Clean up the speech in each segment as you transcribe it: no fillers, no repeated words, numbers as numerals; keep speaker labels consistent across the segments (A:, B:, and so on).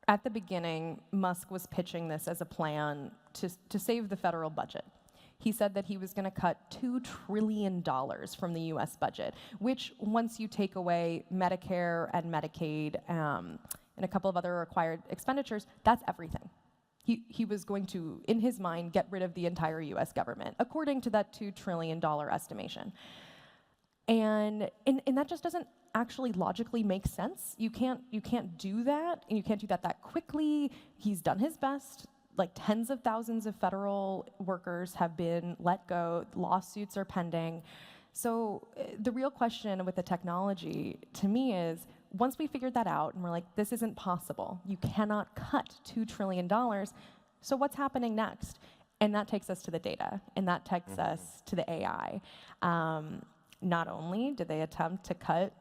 A: at the beginning, Musk was pitching this as a plan to save the federal budget. He said that he was going to cut $2 trillion from the US budget, which once you take away Medicare and Medicaid and a couple of other required expenditures, that's everything. He was going to, in his mind, get rid of the entire US government, according to that $2 trillion estimation. And that just doesn't actually logically make sense. You can't do that, and you can't do that quickly. He's done his best. Like tens of thousands of federal workers have been let go. Lawsuits are pending. So the real question with the technology, to me, is once we figured that out and we're like, this isn't possible. You cannot cut $2 trillion. So what's happening next? And that takes us to the data, and that takes us to the AI. Not only did they attempt to cut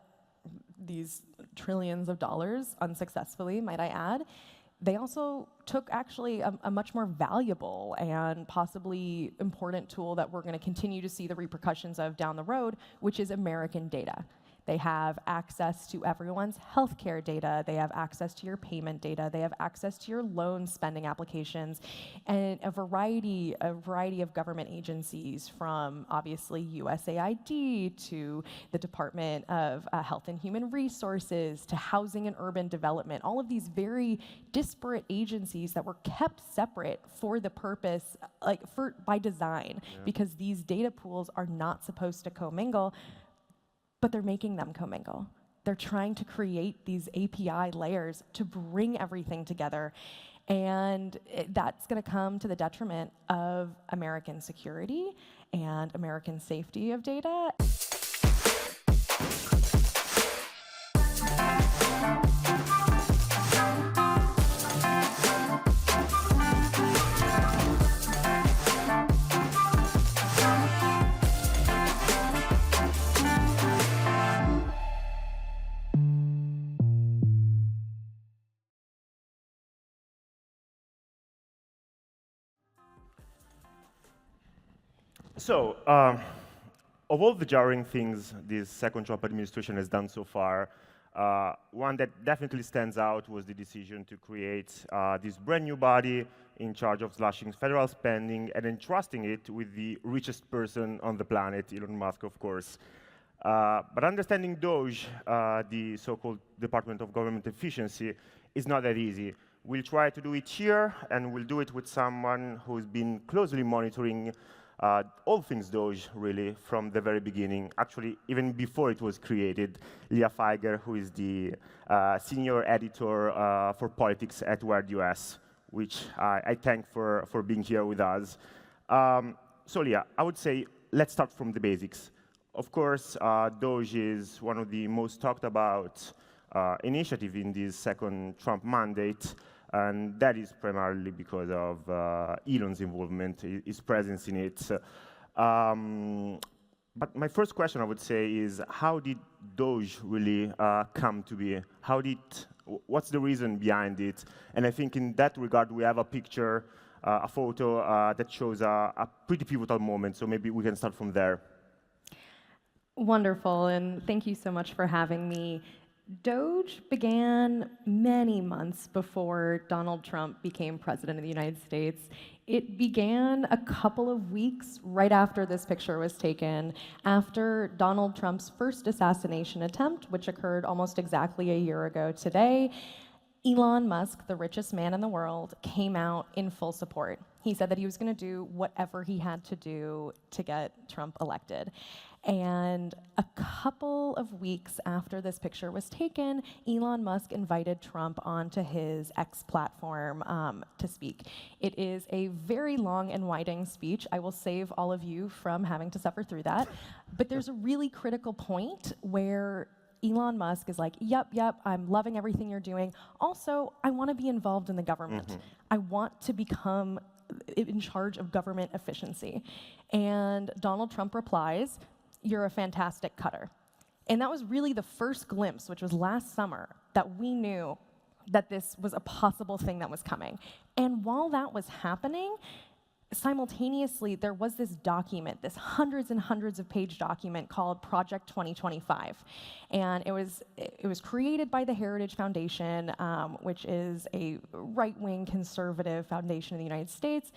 A: these trillions of dollars unsuccessfully, might I add, they also took actually a much more valuable and possibly important tool that we're going to continue to see the repercussions of down the road, which is American data. They have access to everyone's healthcare data. They have access to your payment data. They have access to your loan spending applications, and a variety of government agencies, from obviously USAID to the Department of Health and Human Resources to Housing and Urban Development. All of these very disparate agencies that were kept separate for the purpose, by design, because these data pools are not supposed to commingle. But they're making them commingle. They're trying to create these API layers to bring everything together. And that's going to come to the detriment of American security and American safety of data.
B: So, of all the jarring things this second Trump administration has done so far, one that definitely stands out was the decision to create this brand new body in charge of slashing federal spending and entrusting it with the richest person on the planet, Elon Musk, of course. But understanding DOGE, the so-called Department of Government Efficiency, is not that easy. We'll try to do it here, and we'll do it with someone who's been closely monitoring all things DOGE, really, from the very beginning, actually, even before it was created. Leah Feiger, who is the senior editor for politics at Wired US, which I thank for being here with us. So, Leah, I would say let's start from the basics. Of course, DOGE is one of the most talked about initiatives in this second Trump mandate. And that is primarily because of Elon's involvement, his presence in it. But my first question, I would say, is how did DOGE really come to be? What's the reason behind it? And I think in that regard, we have a picture, a photo that shows a pretty pivotal moment. So maybe we can start from there.
A: Wonderful, and thank you so much for having me. DOGE began many months before Donald Trump became president of the United States. It began a couple of weeks right after this picture was taken, after Donald Trump's first assassination attempt, which occurred almost exactly a year ago today. Elon Musk, the richest man in the world, came out in full support. He said that he was going to do whatever he had to do to get Trump elected. And a couple of weeks after this picture was taken, Elon Musk invited Trump onto his X platform to speak. It is a very long and winding speech. I will save all of you from having to suffer through that. But there's a really critical point where Elon Musk is like, yep, I'm loving everything you're doing. Also, I want to be involved in the government. I want to become in charge of government efficiency. And Donald Trump replies, "You're a fantastic cutter." And that was really the first glimpse, which was last summer, that we knew that this was a possible thing that was coming. And while that was happening, Simultaneously, there was this document, this hundreds and hundreds of page document called Project 2025. And it was created by the Heritage Foundation, which is a right-wing conservative foundation in the United States.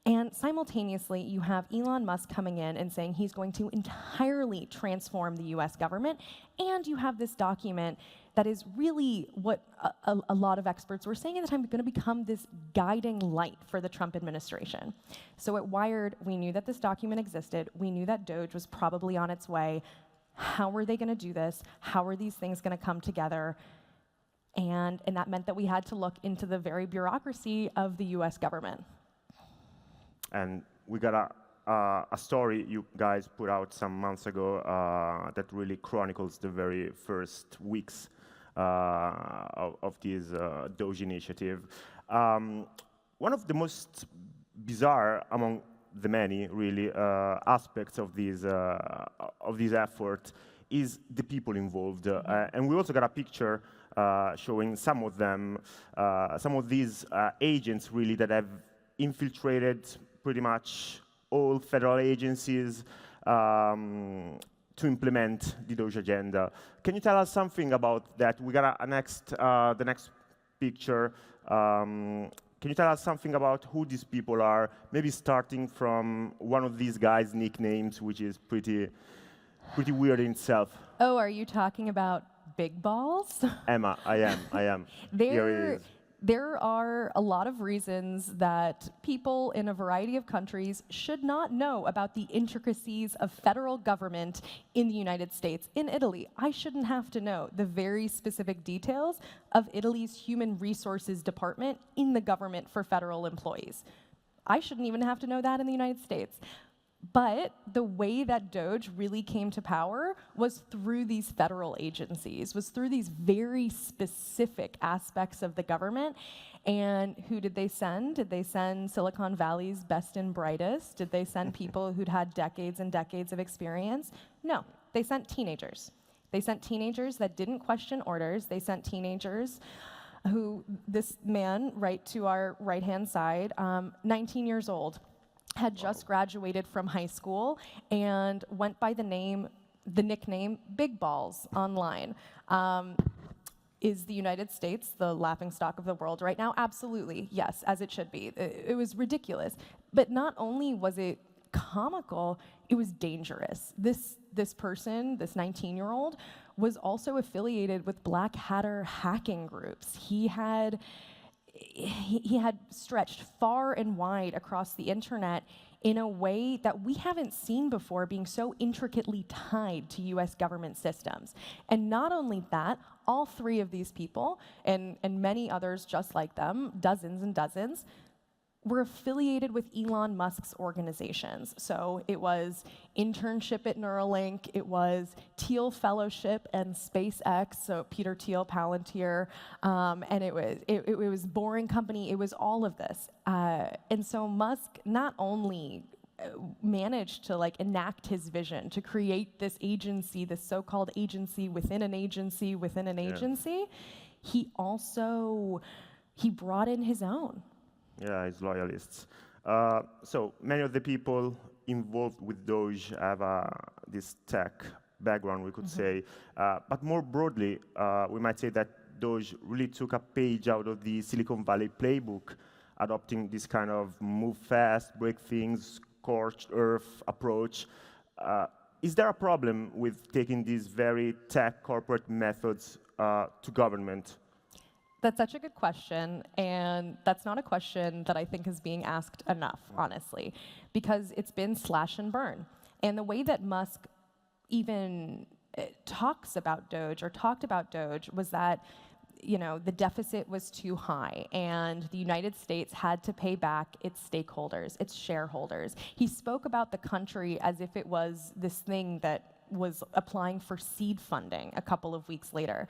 A: And simultaneously, you have Elon Musk coming in and saying he's going to entirely transform the US government. And you have this document that is really what a lot of experts were saying at the time, going to become this guiding light for the Trump administration. So at Wired, we knew that this document existed. We knew that Doge was probably on its way. How were they going to do this? How are these things going to come together? And that meant that we had to look into the very bureaucracy of the US government.
B: And we got a story you guys put out some months ago that really chronicles the very first weeks of this Doge initiative. One of the most bizarre among the many, really, aspects of this effort is the people involved. And we also got a picture showing some of them, some of these agents, really, that have infiltrated pretty much all federal agencies to implement the Doge agenda. Can you tell us something about that? We got the next picture. Can you tell us something about who these people are? Maybe starting from one of these guys' nicknames, which is pretty weird in itself.
A: Oh, are you talking about Big Balls?
B: Emma, I am. Here it is.
A: There are a lot of reasons that people in a variety of countries should not know about the intricacies of federal government in the United States. In Italy, I shouldn't have to know the very specific details of Italy's human resources department in the government for federal employees. I shouldn't even have to know that in the United States. But the way that Doge really came to power was through these federal agencies, was through these very specific aspects of the government. And who did they send? Did they send Silicon Valley's best and brightest? Did they send people who'd had decades and decades of experience? No, they sent teenagers. They sent teenagers that didn't question orders. They sent teenagers who, this man right to our right-hand side, 19 years old, had just graduated from high school and went by the nickname Big Balls online. Is the United States the laughingstock of the world right now? Absolutely, yes, as it should be. It was ridiculous. But not only was it comical, it was dangerous. This person, this 19-year-old, was also affiliated with Black Hatter hacking groups. He had stretched far and wide across the internet in a way that we haven't seen before, being so intricately tied to US government systems. And not only that, all three of these people, and many others just like them, dozens and dozens, were affiliated with Elon Musk's organizations. So it was internship at Neuralink, it was Thiel Fellowship and SpaceX, so Peter Thiel, Palantir, and it was Boring Company, it was all of this. And so Musk not only managed to enact his vision to create this agency, this so-called agency within an agency within an agency, he brought in his own.
B: Yeah, his loyalists. So many of the people involved with Doge have this tech background, we could say. But more broadly, we might say that Doge really took a page out of the Silicon Valley playbook, adopting this kind of move fast, break things, scorched earth approach. Is there a problem with taking these very tech corporate methods to government?
A: That's such a good question, and that's not a question that I think is being asked enough, honestly, because it's been slash and burn. And the way that Musk even talks about Doge, or talked about Doge, was that the deficit was too high, and the United States had to pay back its stakeholders, its shareholders. He spoke about the country as if it was this thing that was applying for seed funding a couple of weeks later.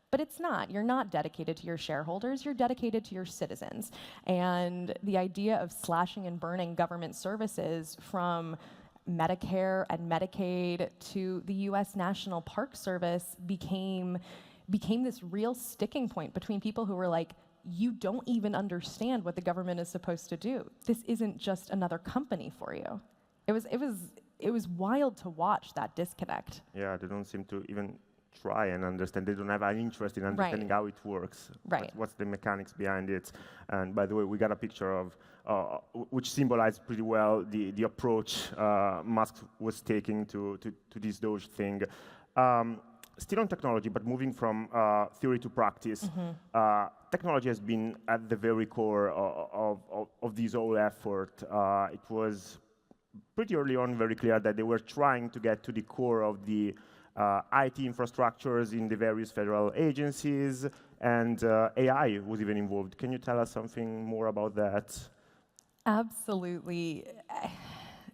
A: But it's not. You're not dedicated to your shareholders. You're dedicated to your citizens. And the idea of slashing and burning government services, from Medicare and Medicaid to the U.S. National Park Service, became this real sticking point between people who were like, you don't even understand what the government is supposed to do. This isn't just another company for you. It was wild to watch that disconnect.
B: Yeah, they don't seem to even try and understand. They don't have an interest in understanding how it works.
A: Right.
B: What's the mechanics behind it? And by the way, we got a picture of which symbolizes pretty well the approach Musk was taking to this Doge thing. Still on technology, but moving from theory to practice, technology has been at the very core of this whole effort. It was pretty early on very clear that they were trying to get to the core of the IT infrastructures in the various federal agencies, and AI was even involved. Can you tell us something more about that?
A: Absolutely.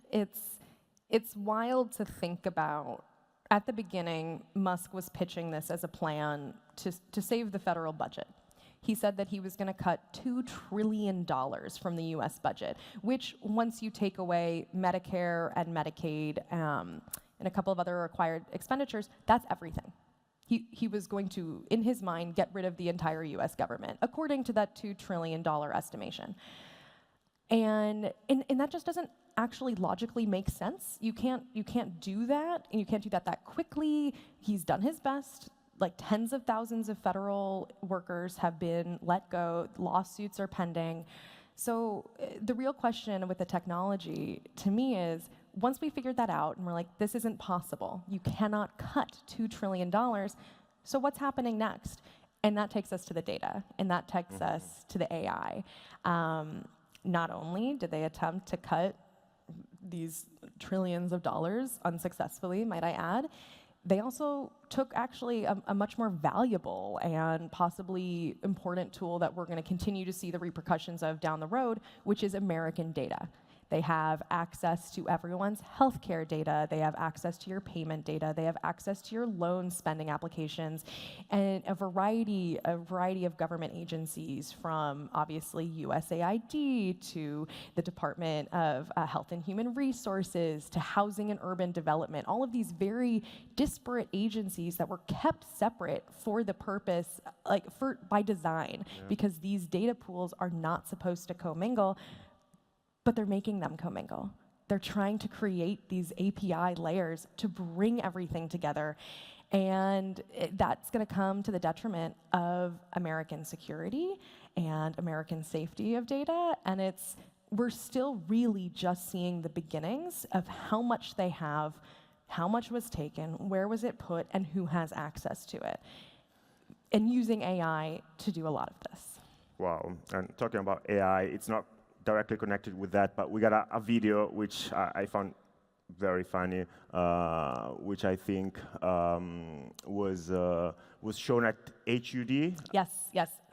A: It's wild to think about. At the beginning, Musk was pitching this as a plan to save the federal budget. He said that he was going to cut $2 trillion from the US budget, which once you take away Medicare and Medicaid and a couple of other required expenditures, that's everything. He was going to, in his mind, get rid of the entire US government, according to that $2 trillion estimation. And that just doesn't actually logically make sense. You can't do that, and you can't do that quickly. He's done his best. Like tens of thousands of federal workers have been let go. Lawsuits are pending. So the real question with the technology to me is, once we figured that out and we're like, this isn't possible, you cannot cut $2 trillion, so what's happening next? And that takes us to the data, and that takes us to the AI. Not only did they attempt to cut these trillions of dollars unsuccessfully, might I add, they also took actually a much more valuable and possibly important tool that we're going to continue to see the repercussions of down the road, which is American data. They have access to everyone's healthcare data. They have access to your payment data. They have access to your loan spending applications, and a variety of government agencies, from obviously USAID to the Department of Health and Human Resources to Housing and Urban Development. All of these very disparate agencies that were kept separate for the purpose, by design, because these data pools are not supposed to commingle. But they're making them commingle. They're trying to create these API layers to bring everything together. And that's going to come to the detriment of American security and American safety of data. And we're still really just seeing the beginnings of how much they have, how much was taken, where was it put, and who has access to it. And using AI to do a lot of this.
B: Wow. And talking about AI, it's not directly connected with that, but we got a video which I found very funny, which I think was shown at HUD.
A: Yes.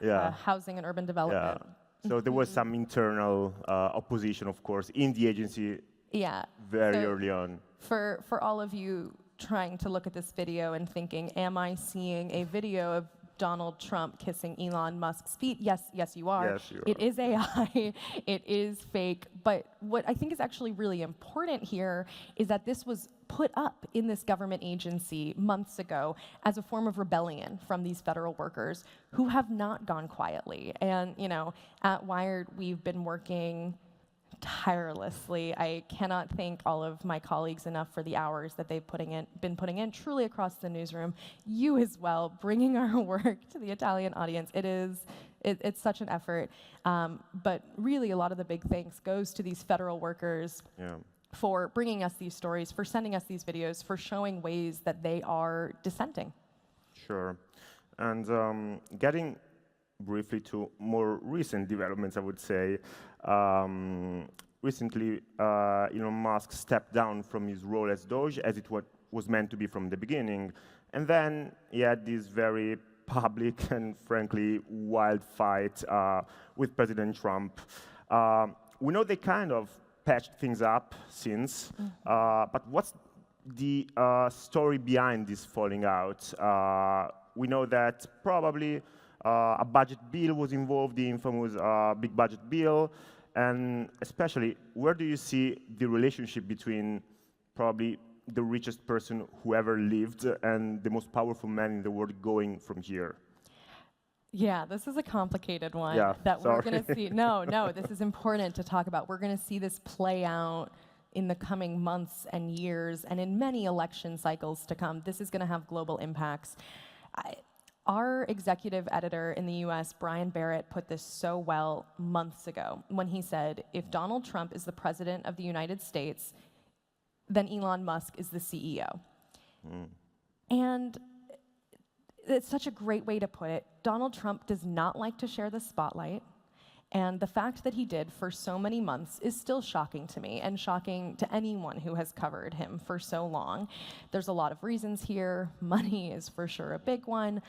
B: Yeah.
A: Housing and Urban Development.
B: Yeah. So there was some internal opposition, of course, in the agency.
A: Yeah.
B: Very early on.
A: For all of you trying to look at this video and thinking, am I seeing a video of Donald Trump kissing Elon Musk's feet? Yes, you are.
B: Yes, you are.
A: It is AI. It is fake. But what I think is actually really important here is that this was put up in this government agency months ago as a form of rebellion from these federal workers who have not gone quietly. And, at Wired, we've been working tirelessly. I cannot thank all of my colleagues enough for the hours that they've been putting in truly across the newsroom. You as well, bringing our work to the Italian audience. It's such an effort. But really, a lot of the big thanks goes to these federal workers for bringing us these stories, for sending us these videos, for showing ways that they are dissenting.
B: Sure. And getting briefly to more recent developments, I would say. Recently, Elon Musk stepped down from his role as Doge, as it was meant to be from the beginning. And then he had this very public and frankly wild fight with President Trump. We know they kind of patched things up since, but what's the story behind this falling out? We know that probably a budget bill was involved, the infamous big budget bill, and especially, where do you see the relationship between probably the richest person who ever lived and the most powerful man in the world going from here?
A: Yeah, this is a complicated one
B: Yeah,
A: that we're
B: sorry.
A: going to see. No, this is important to talk about. We're going to see this play out in the coming months and years and in many election cycles to come. This is going to have global impacts. Our executive editor in the US, Brian Barrett, put this so well months ago when he said, if Donald Trump is the president of the United States, then Elon Musk is the CEO. And it's such a great way to put it. Donald Trump does not like to share the spotlight. And the fact that he did for so many months is still shocking to me and shocking to anyone who has covered him for so long. There's a lot of reasons here. Money is for sure a big one.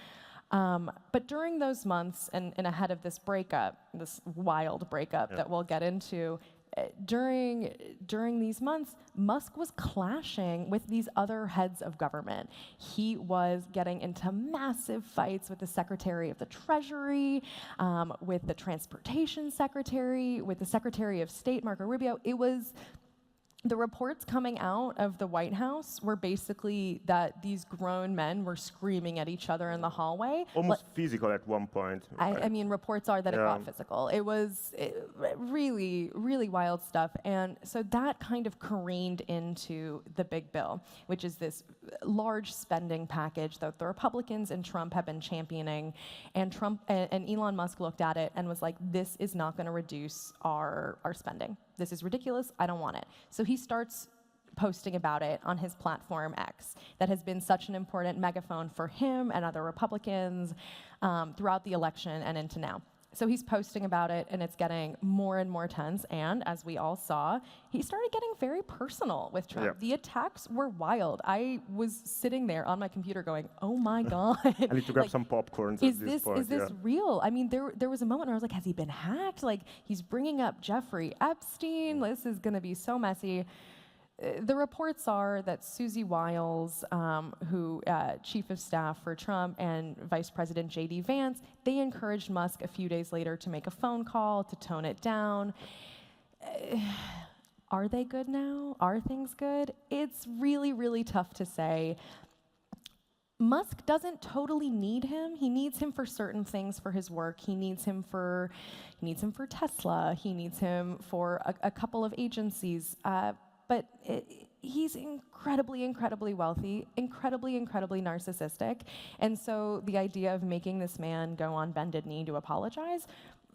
A: But during those months and ahead of this breakup, this wild breakup that we'll get into, during these months, Musk was clashing with these other heads of government. He was getting into massive fights with the Secretary of the Treasury, with the Transportation Secretary, with the Secretary of State, Marco Rubio. The reports coming out of the White House were basically that these grown men were screaming at each other in the hallway.
B: Almost physical at one point.
A: I mean, reports are that it got physical. It was really, really wild stuff. And so that kind of careened into the big bill, which is this large spending package that the Republicans and Trump have been championing. And Trump and Elon Musk looked at it and was like, this is not going to reduce our spending. This is ridiculous. I don't want it. So he starts posting about it on his platform X that has been such an important megaphone for him and other Republicans throughout the election and into now. So he's posting about it, and it's getting more and more tense. And as we all saw, he started getting very personal with Trump.
B: Yep.
A: The attacks were wild. I was sitting there on my computer going, oh my God.
B: I need to grab some popcorns at this point.
A: Is this real? I mean, there was a moment where I was like, has he been hacked? Like, he's bringing up Jeffrey Epstein. This is going to be so messy. The reports are that Susie Wiles, who chief of staff for Trump, and Vice President J.D. Vance, they encouraged Musk a few days later to make a phone call to tone it down. Are they good now? Are things good? It's really, really tough to say. Musk doesn't totally need him. He needs him for certain things for his work. He needs him for Tesla. He needs him for a couple of agencies. But he's incredibly, incredibly wealthy, incredibly, incredibly narcissistic. And so the idea of making this man go on bended knee to apologize,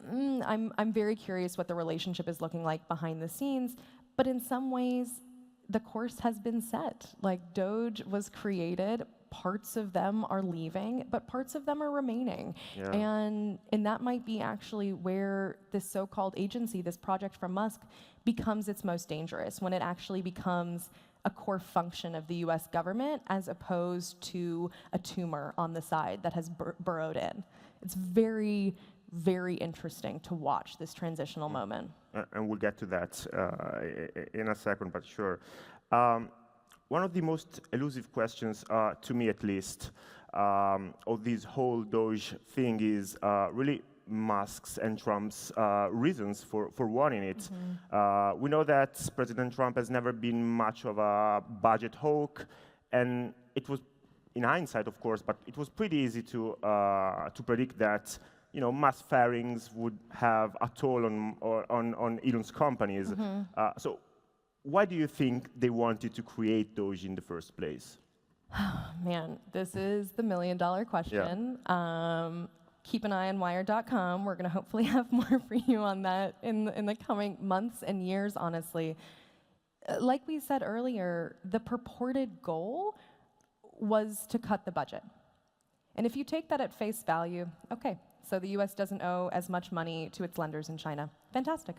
A: I'm very curious what the relationship is looking like behind the scenes. But in some ways, the course has been set. Like, Doge was created. Parts of them are leaving, but parts of them are remaining.
B: Yeah.
A: And that might be actually where this so-called agency, this project from Musk, becomes its most dangerous, when it actually becomes a core function of the US government as opposed to a tumor on the side that has burrowed in. It's very, very interesting to watch this transitional moment.
B: And we'll get to that in a second, but sure. One of the most elusive questions, to me at least, of this whole Doge thing is really Musk's and Trump's reasons for wanting it. We know that President Trump has never been much of a budget hawk, and it was, in hindsight, of course, but it was pretty easy to predict that mass firings would have a toll on Elon's companies. So why do you think they wanted to create Doge in the first place?
A: Man, this is the million-dollar question.
B: Yeah.
A: Keep an eye on Wired.com. We're going to hopefully have more for you on that in the coming months and years, honestly. Like we said earlier, the purported goal was to cut the budget. And if you take that at face value, okay, so the US doesn't owe as much money to its lenders in China. Fantastic.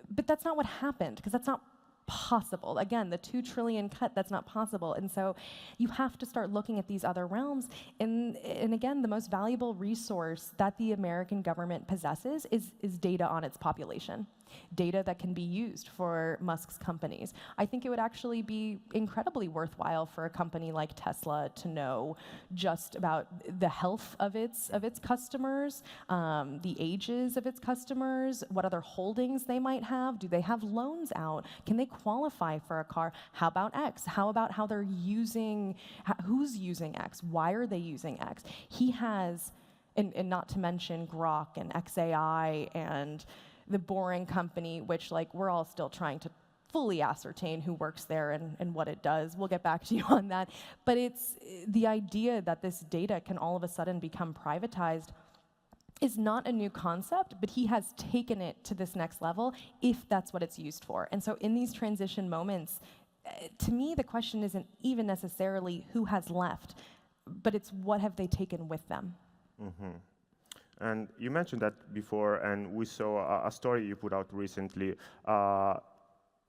A: But that's not what happened, because that's not possible. Again, the $2 trillion cut, that's not possible. And so you have to start looking at these other realms. And again, the most valuable resource that the American government possesses is data on its population. Data that can be used for Musk's companies. I think it would actually be incredibly worthwhile for a company like Tesla to know just about the health of its customers, the ages of its customers, what other holdings they might have. Do they have loans out? Can they qualify for a car? How about X? How about how they're using, who's using X? Why are they using X? He has and not to mention Grok and XAI and the Boring Company, which like we're all still trying to fully ascertain who works there and what it does. We'll get back to you on that. But it's the idea that this data can all of a sudden become privatized is not a new concept, but he has taken it to this next level if that's what it's used for. And so in these transition moments, to me, the question isn't even necessarily who has left, but it's what have they taken with them.
B: Mm-hmm. And you mentioned that before, and we saw a story you put out recently.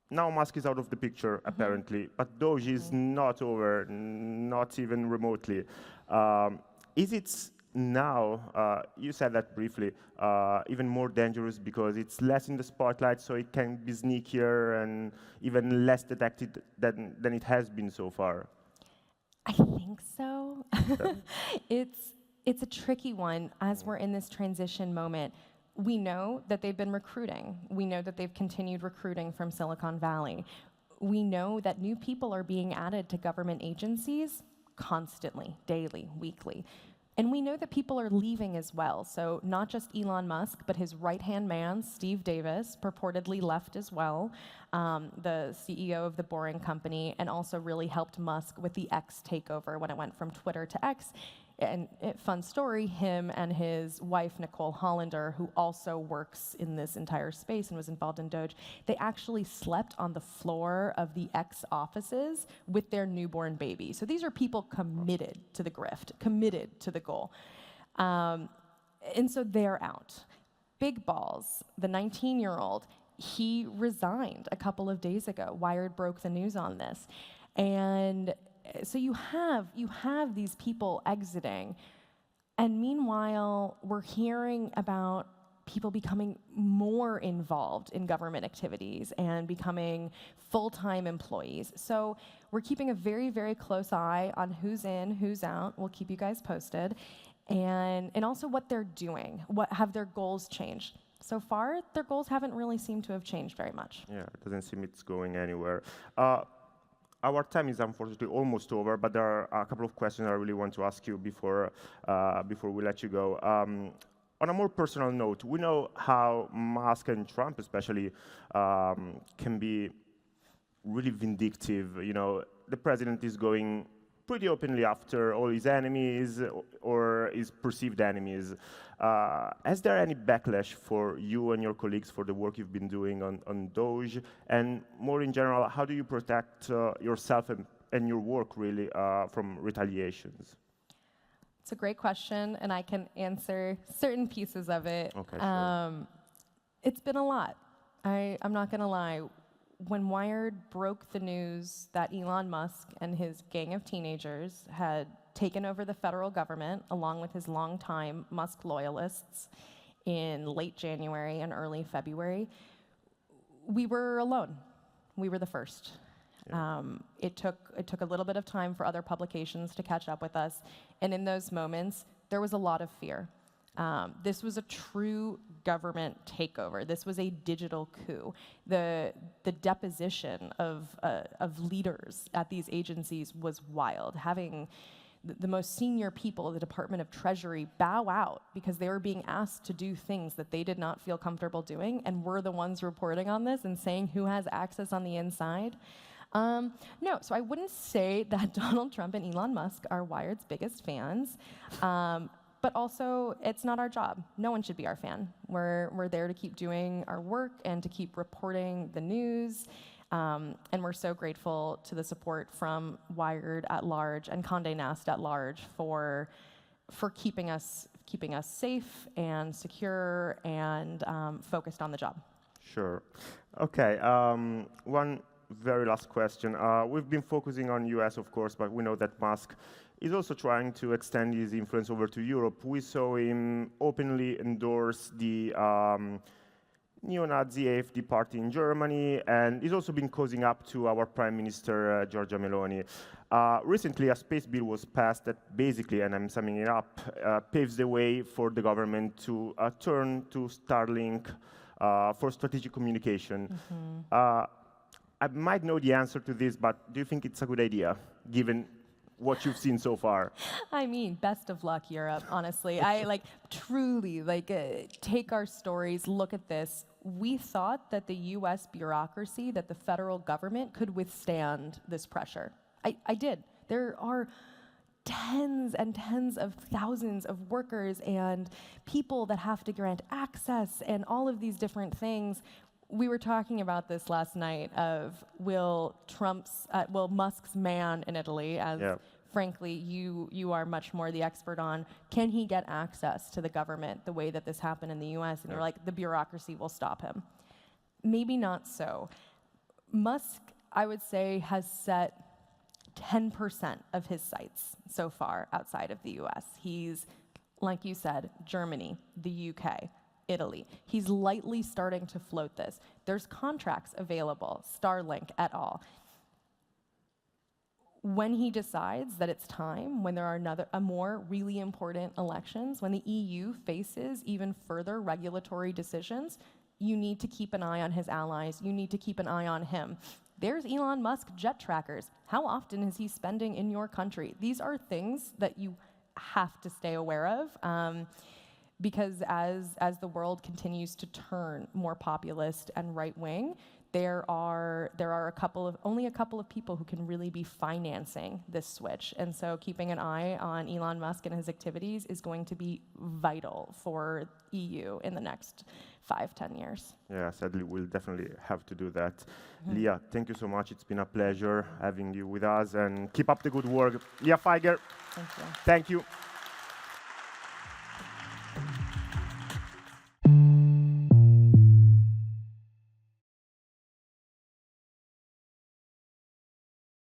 B: Now Musk is out of the picture, apparently, but Doge is not over, not even remotely. Is it now, you said that briefly, even more dangerous because it's less in the spotlight, so it can be sneakier and even less detected than it has been so far?
A: I think so. It's a tricky one as we're in this transition moment. We know that they've been recruiting. We know that they've continued recruiting from Silicon Valley. We know that new people are being added to government agencies constantly, daily, weekly. And we know that people are leaving as well. So not just Elon Musk, but his right-hand man, Steve Davis, purportedly left as well, the CEO of the Boring Company, and also really helped Musk with the X takeover when it went from Twitter to X. And fun story, him and his wife, Nicole Hollander, who also works in this entire space and was involved in Doge, they actually slept on the floor of the X offices with their newborn baby. So these are people committed to the grift, committed to the goal. And so they're out. Big Balls, the 19-year-old, he resigned a couple of days ago. Wired broke the news on this. And so you have these people exiting, and meanwhile, we're hearing about people becoming more involved in government activities and becoming full-time employees. So we're keeping a very, very close eye on who's in, who's out. We'll keep you guys posted. And also what they're doing. What have their goals changed? So far, their goals haven't really seemed to have changed very much.
B: Yeah, it doesn't seem it's going anywhere. Our time is unfortunately almost over, but there are a couple of questions I really want to ask you before we let you go. On a more personal note, we know how Musk and Trump especially can be really vindictive. You know, the president is going pretty openly after all his enemies or his perceived enemies. Has there any backlash for you and your colleagues for the work you've been doing on Doge? And more in general, how do you protect yourself and your work really from retaliations?
A: It's a great question, and I can answer certain pieces of it.
B: Okay, sure.
A: It's been a lot. I'm not going to lie. When Wired broke the news that Elon Musk and his gang of teenagers had taken over the federal government, along with his longtime Musk loyalists, in late January and early February, we were alone. We were the first. Yeah. It took a little bit of time for other publications to catch up with us, and in those moments, there was a lot of fear. This was a true government takeover. This was a digital coup. The deposition of leaders at these agencies was wild. Having the most senior people of the Department of Treasury bow out because they were being asked to do things that they did not feel comfortable doing, and we're the ones reporting on this and saying who has access on the inside. No, so I wouldn't say that Donald Trump and Elon Musk are Wired's biggest fans. But also, it's not our job. No one should be our fan. We're there to keep doing our work and to keep reporting the news. And we're so grateful to the support from Wired at large and Condé Nast at large for keeping us safe and secure and focused on the job.
B: Sure. Okay. One very last question. We've been focusing on US, of course, but we know that Musk is also trying to extend his influence over to Europe. We saw him openly endorse the neo-Nazi AfD party in Germany, and he's also been causing up to our Prime Minister, Giorgia Meloni. Recently, a space bill was passed that basically, and I'm summing it up, paves the way for the government to turn to Starlink for strategic communication. Mm-hmm. I might know the answer to this, but do you think it's a good idea, given what you've seen so far?
A: I mean, best of luck, Europe, honestly. Truly, take our stories, look at this. We thought that the US bureaucracy, that the federal government could withstand this pressure. I did. There are tens and tens of thousands of workers and people that have to grant access and all of these different things. We were talking about this last night of will Musk's man in Italy, as frankly you are much more the expert on, can he get access to the government the way that this happened in the US? And you're like, the bureaucracy will stop him. Maybe not so. Musk, I would say, has set 10% of his sites so far outside of the US. He's, like you said, Germany, the UK, Italy. He's lightly starting to float this. There's contracts available, Starlink et al. When he decides that it's time, when there are more really important elections, when the EU faces even further regulatory decisions, you need to keep an eye on his allies. You need to keep an eye on him. There's Elon Musk jet trackers. How often is he spending in your country? These are things that you have to stay aware of. Because as the world continues to turn more populist and right-wing, there are only a couple of people who can really be financing this switch. And so keeping an eye on Elon Musk and his activities is going to be vital for EU in the next 5-10 years.
B: Yeah, sadly, we'll definitely have to do that. Leah, thank you so much. It's been a pleasure having you with us, and keep up the good work. Leah Feiger,
A: Thank you.
B: thank you.